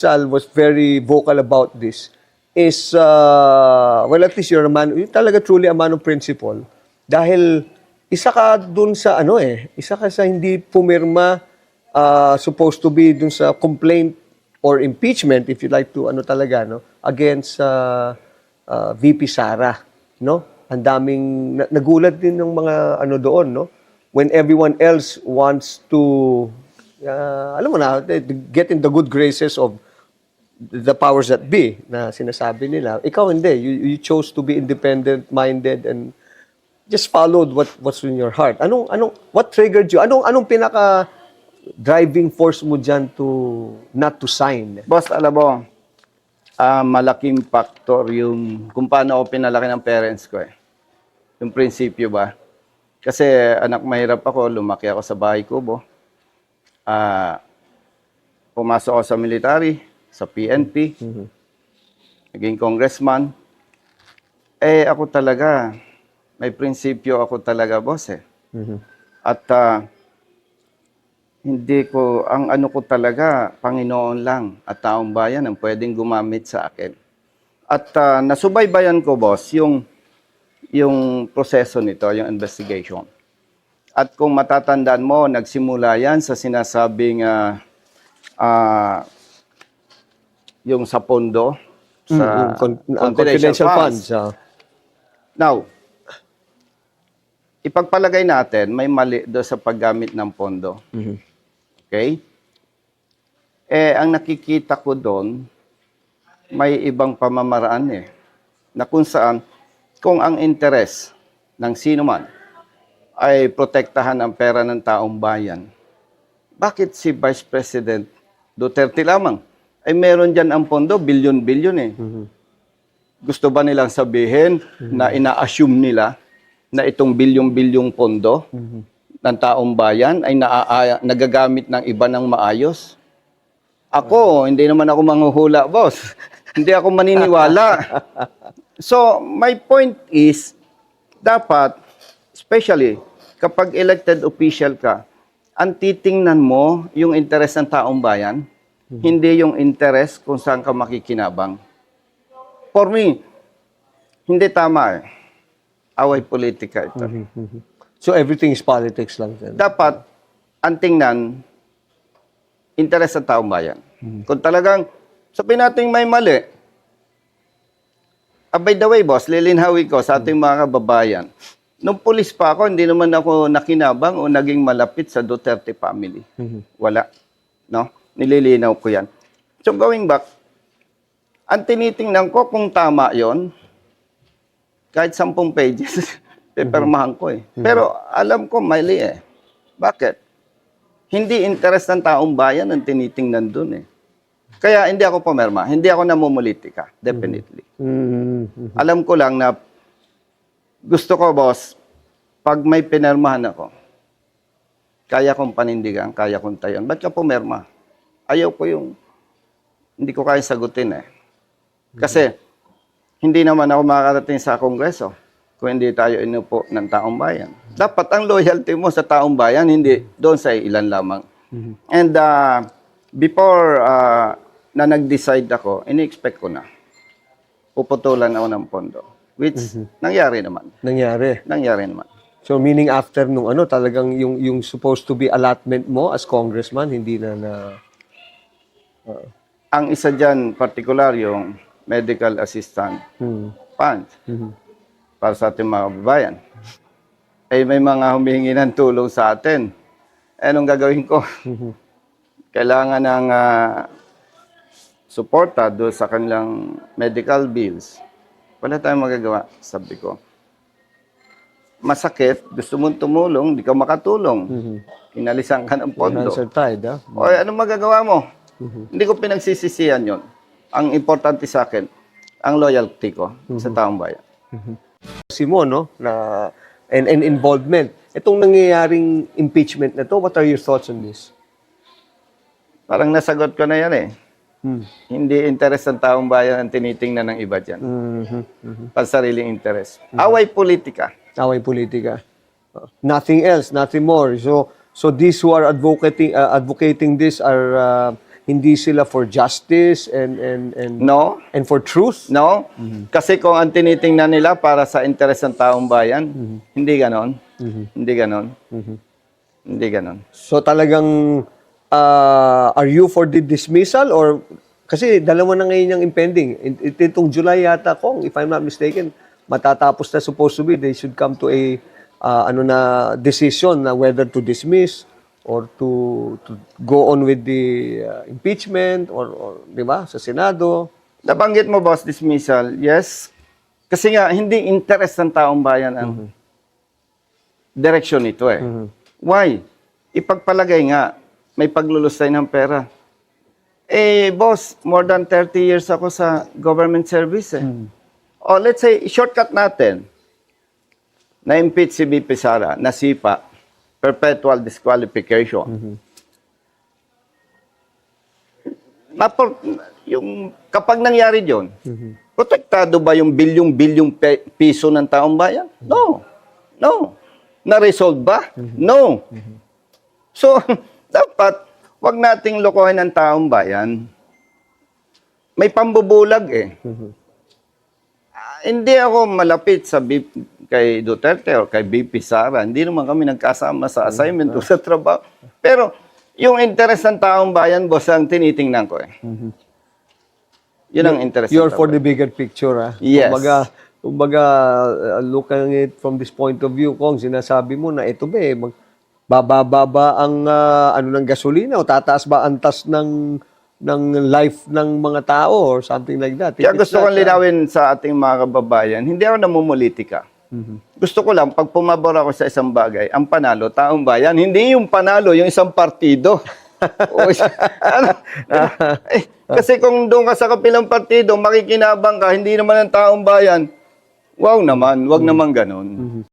Sal was very vocal about this is, well, at least you're you're talaga truly a man of principle. Dahil isa ka dun sa isa ka sa hindi pumirma, supposed to be dun sa complaint or impeachment, if you like to, talaga, no, against VP Sara, no? Ang daming, nagulat din ng mga doon, no? When everyone else wants to, alam mo na, get in the good graces of the powers that be na sinasabi nila. Ikaw hindi. You chose to be independent-minded and just followed what's in your heart. What triggered you? Anong pinaka driving force mo dyan to not to sign? Boss, alam mo, malaking factor yung kung paano ako pinalaki ng parents ko eh. Yung prinsipyo ba? Kasi anak mahirap ako, lumaki ako sa bahay kubo. Pumasok ako sa military, sa PNP, naging congressman. Ako talaga, may prinsipyo ako talaga, boss eh. At hindi ko, ang ano ko talaga, Panginoon lang at taong bayan ang pwedeng gumamit sa akin. At nasubaybayan ko, boss, yung proseso nito, yung investigation. At kung matatandaan mo, nagsimula yan sa sinasabing yung sa pondo, sa confidential funds. Now, ipagpalagay natin, may mali doon sa paggamit ng pondo. Okay? Ang nakikita ko doon, may ibang pamamaraan na kung saan, kung ang interes ng sino man ay protektahan ang pera ng taong bayan, bakit si Vice President Duterte lamang? Ay meron dyan ang pondo, bilyon-bilyon eh. Gusto ba nilang sabihin na ina-assume nila na itong bilyong-bilyong pondo ng taong bayan ay nagagamit ng iba ng maayos? Ako, hindi naman ako manghuhula, boss. Hindi ako maniniwala. So, my point is, dapat, especially kapag elected official ka, ang titingnan mo yung interes ng taong bayan, hindi yung interes kung saan ka makikinabang. For me, hindi tama eh. Away politika ito. So everything is politics lang. Then. Dapat, ang tingnan, interes ng taong bayan. Kung talagang, sabihin natin may mali, by the way, boss, lilinhawi ko sa ating mga kababayan, nung pulis pa ako, hindi naman ako nakinabang o naging malapit sa Duterte family. Wala. No? Nililinaw ko yan. So going back, ang tinitingnan ko kung tama yon, kahit 10 pages, pepermahan ko eh. Pero alam ko, mali eh. Bakit? Hindi interes ng taong bayan ang tinitingnan dun eh. Kaya hindi ako pumirma, hindi ako namumulitika, definitely. Alam ko lang na gusto ko, boss, pag may pinirmahan ako, kaya kong panindigan, kaya kong tayon. Ba't ka pumirma? Ayaw ko yung, hindi ko kaya sagutin eh. Kasi, hindi naman ako makakarating sa Kongreso kung hindi tayo inupo ng taong bayan. Dapat ang loyalty mo sa taong bayan, hindi doon sa ilan lamang. And before na nag-decide ako, ini-expect ko na. Puputulan ako ng pondo. Which, nangyari naman. Nangyari. Nangyari naman. So meaning after nung talagang yung supposed to be allotment mo as congressman, hindi na Ang isa dyan, particular, yung medical assistant fund para sa ating mga kababayan. May mga humihingi ng tulong sa atin. Anong gagawin ko? Kailangan ng suporta doon sa kanilang medical bills. Wala tayong magagawa, sabi ko. Masakit, gusto mong tumulong, di ka makatulong. Inalisan ka ng pondo. O anong magagawa mo? Hindi ko pinagsisisihan yon. Ang importante sa akin, ang loyalty ko sa taong bayan. Mo, no? And involvement. Itong nangyayaring impeachment na to, what are your thoughts on this? Parang nasagot ko na yan eh. Hindi interes ng taong bayan ang tinitingnan ng iba dyan. Pansariling interes. Away politika. Away politika. Nothing else, nothing more. So these who are advocating this are hindi sila for justice and No? and for truth? No? Kasi kung ang tinitingnan nila para sa interes ng taong bayan, hindi ganon. Hindi ganon. Hindi ganon. So talagang are you for the dismissal or kasi dalawa na ngayon yung impending. Itong July yata kung if I'm not mistaken, matatapos na supposed to be. They should come to a decision na whether to dismiss or to go on with the impeachment or 'di ba sa Senado. Nabanggit mo, boss, dismissal. Yes. Kasi nga, hindi interes ng taong bayan ang direksyon nito eh. Why? Ipagpalagay nga, may paglulusay ng pera. Eh, boss, more than 30 years ako sa government service eh. O let's say, shortcut natin. Na-impeach si VP Sara, nasipa, perpetual disqualification. Kapag nangyari yun, protektado ba yung bilyong-bilyong piso ng taong bayan? No. No. Na-resolve ba? No. So, dapat, wag nating lokohin ng taong bayan. May pambubulag eh. Hindi ako malapit sa kay Duterte o kay BP Sara. Hindi naman kami nagkasama sa assignment o sa trabaho. Pero, yung interes ng taong bayan, boss, ang tinitingnan ko eh. Yun ang interes ng You're taong for the bigger picture, ah. Yes. Kumbaga, looking at it from this point of view, Kong, sinasabi mo na ito ba eh, bababa ba ang ng gasolina o tataas ba ang tas ng life ng mga tao or something like that. Kaya gusto kong linawin sa ating mga kababayan, hindi ako namumulitika. Gusto ko lang, pag pumabor ako sa isang bagay, ang panalo, taong bayan, hindi yung panalo, yung isang partido. Kasi kung doon ka sa kapilang partido, makikinabang ka, hindi naman ang taong bayan, wow naman, wag naman ganon.